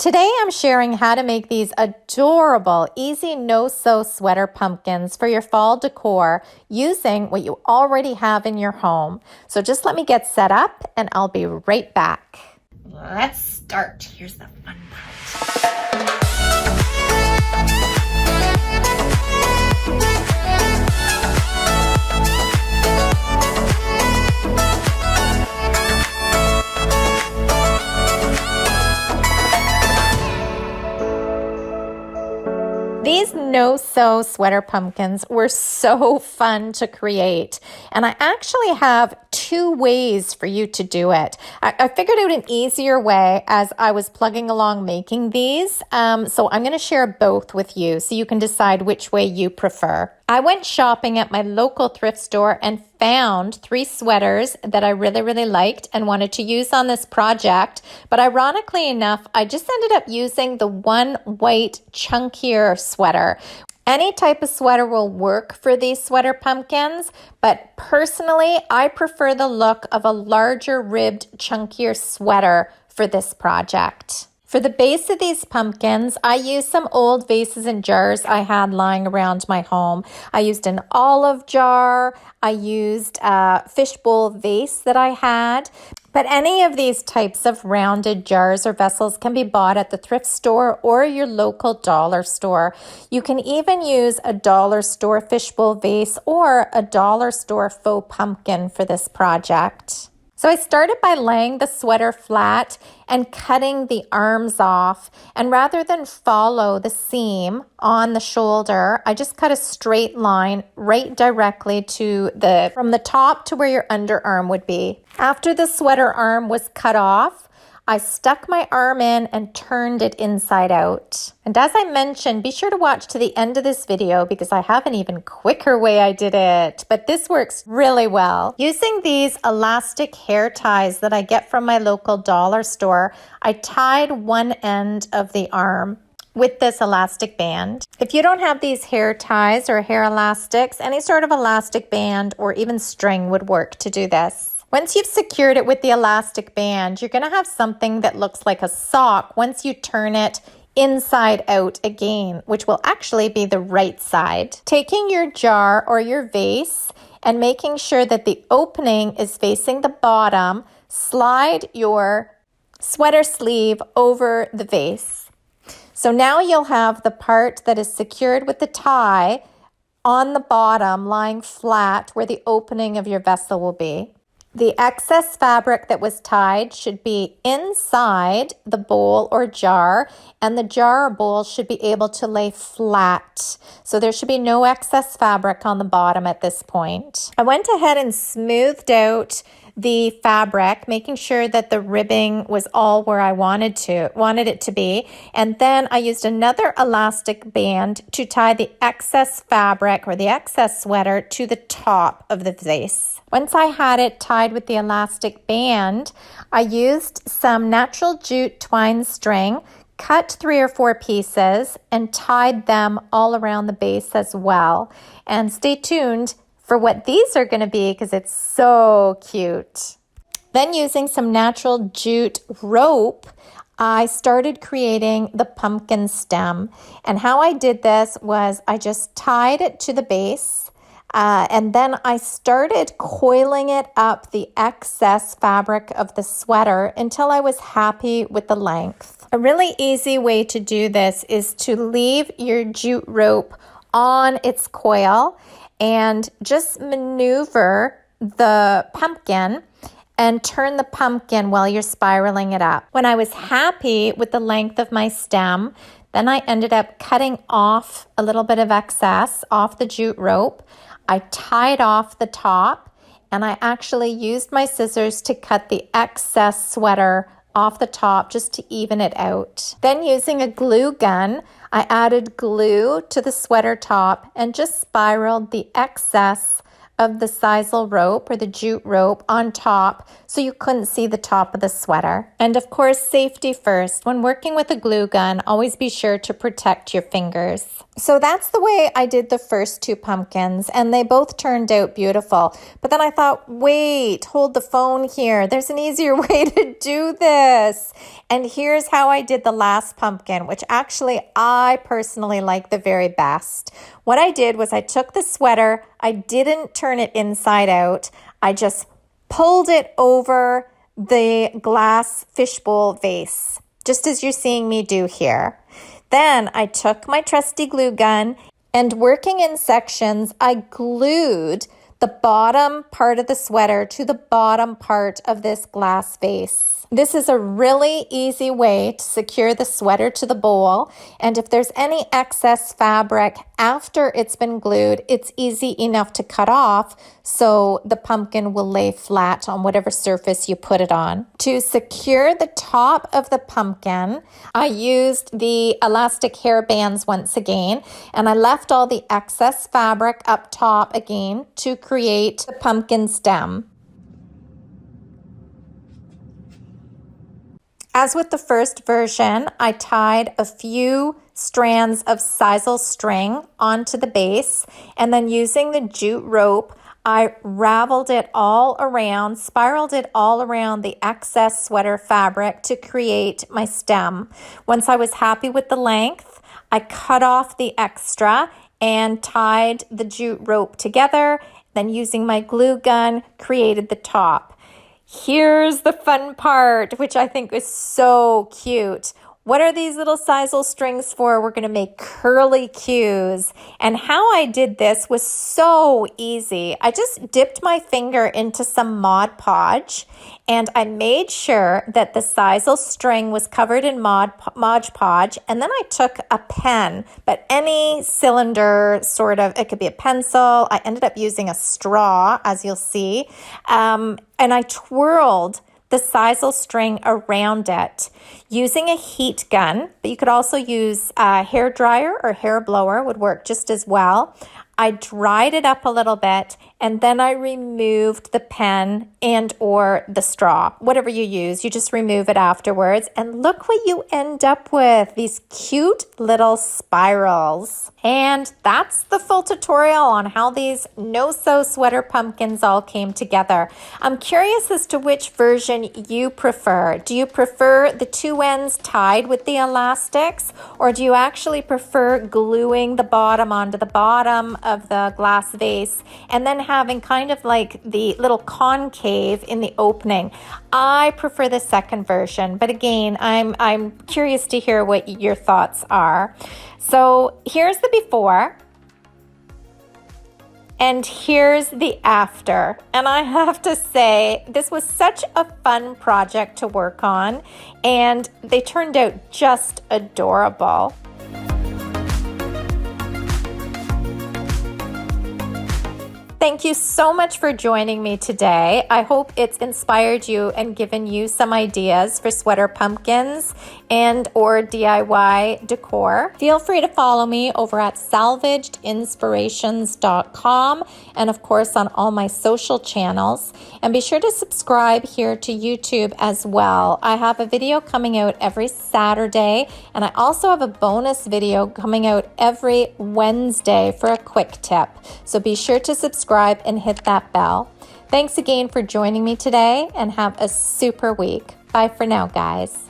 Today I'm sharing how to make these adorable, easy no-sew sweater pumpkins for your fall decor using what you already have in your home. So just let me get set up and I'll be right back. Let's start. Here's the fun part. These no-sew sweater pumpkins were so fun to create, and I actually have two ways for you to do it. I figured out an easier way as I was plugging along making these, so I'm going to share both with you so you can decide which way you prefer. I went shopping at my local thrift store and found 3 sweaters that I really liked and wanted to use on this project. But ironically enough, I just ended up using the one white chunkier sweater. Any type of sweater will work for these sweater pumpkins, but personally, I prefer the look of a larger ribbed, chunkier sweater for this project. For the base of these pumpkins, I used some old vases and jars I had lying around my home. I used an olive jar. I used a fishbowl vase that I had. But any of these types of rounded jars or vessels can be bought at the thrift store or your local dollar store. You can even use a dollar store fishbowl vase or a dollar store faux pumpkin for this project. So I started by laying the sweater flat and cutting the arms off. And rather than follow the seam on the shoulder, I just cut a straight line right directly to from the top to where your underarm would be. After the sweater arm was cut off, I stuck my arm in and turned it inside out. And as I mentioned, be sure to watch to the end of this video because I have an even quicker way I did it, but this works really well. Using these elastic hair ties that I get from my local dollar store, I tied one end of the arm with this elastic band. If you don't have these hair ties or hair elastics, any sort of elastic band or even string would work to do this. Once you've secured it with the elastic band, you're going to have something that looks like a sock once you turn it inside out again, which will actually be the right side. Taking your jar or your vase and making sure that the opening is facing the bottom, slide your sweater sleeve over the vase. So now you'll have the part that is secured with the tie on the bottom lying flat where the opening of your vessel will be. The excess fabric that was tied should be inside the bowl or jar, and the jar or bowl should be able to lay flat. So there should be no excess fabric on the bottom at this point. I went ahead and smoothed out the fabric, making sure that the ribbing was all where I wanted it to be. And then I used another elastic band to tie the excess fabric or the excess sweater to the top of the vase. Once I had it tied with the elastic band, I used some natural jute twine string, cut 3 or 4 pieces, and tied them all around the base as well. And stay tuned for what these are going to be because it's so cute. Then using some natural jute rope, I started creating the pumpkin stem. And how I did this was I just tied it to the base. And then I started coiling it up the excess fabric of the sweater until I was happy with the length. A really easy way to do this is to leave your jute rope on its coil and just maneuver the pumpkin and turn the pumpkin while you're spiraling it up. When I was happy with the length of my stem, then I ended up cutting off a little bit of excess off the jute rope. I tied off the top and I actually used my scissors to cut the excess sweater off the top just to even it out. Then using a glue gun, I added glue to the sweater top and just spiraled the excess of the sisal rope or the jute rope on top so you couldn't see the top of the sweater. And of course, safety first. When working with a glue gun, always be sure to protect your fingers. So that's the way I did the first two pumpkins, and they both turned out beautiful. But then I thought, wait, hold the phone here. There's an easier way to do this. And here's how I did the last pumpkin, which actually I personally like the very best. What I did was I took the sweater, I didn't turn it inside out. I just pulled it over the glass fishbowl vase, just as you're seeing me do here. Then I took my trusty glue gun and working in sections, I glued the bottom part of the sweater to the bottom part of this glass vase. This is a really easy way to secure the sweater to the bowl. And if there's any excess fabric after it's been glued, it's easy enough to cut off so the pumpkin will lay flat on whatever surface you put it on. To secure the top of the pumpkin, I used the elastic hair bands once again, and I left all the excess fabric up top again to create the pumpkin stem. As with the first version, I tied a few strands of sisal string onto the base, and then using the jute rope, I raveled it all around, spiraled it all around the excess sweater fabric to create my stem. Once I was happy with the length, I cut off the extra and tied the jute rope together, then using my glue gun, created the top. Here's the fun part, which I think is so cute. What are these little sisal strings for? We're going to make curly cues. And how I did this was so easy. I just dipped my finger into some Mod Podge and I made sure that the sisal string was covered in Mod Podge. And then I took a pen, but any cylinder sort of, it could be a pencil. I ended up using a straw, as you'll see. And I twirled the sisal string around it using a heat gun, but you could also use a hair dryer or hair blower would work just as well. I dried it up a little bit and then I removed the pen and or the straw, whatever you use, you just remove it afterwards. And look what you end up with, these cute little spirals. And that's the full tutorial on how these no-sew sweater pumpkins all came together. I'm curious as to which version you prefer. Do you prefer the two ends tied with the elastics, or do you actually prefer gluing the bottom onto the bottom of the glass vase and then having kind of like the little concave in the opening? I prefer the second version, but again, I'm curious to hear what your thoughts are. So here's the before and here's the after. And I have to say, this was such a fun project to work on and they turned out just adorable. Thank you so much for joining me today. I hope it's inspired you and given you some ideas for sweater pumpkins and or DIY decor. Feel free to follow me over at salvagedinspirations.com and of course on all my social channels. And be sure to subscribe here to YouTube as well. I have a video coming out every Saturday and I also have a bonus video coming out every Wednesday for a quick tip. So be sure to subscribe and hit that bell. Thanks again for joining me today and have a super week. Bye for now, guys.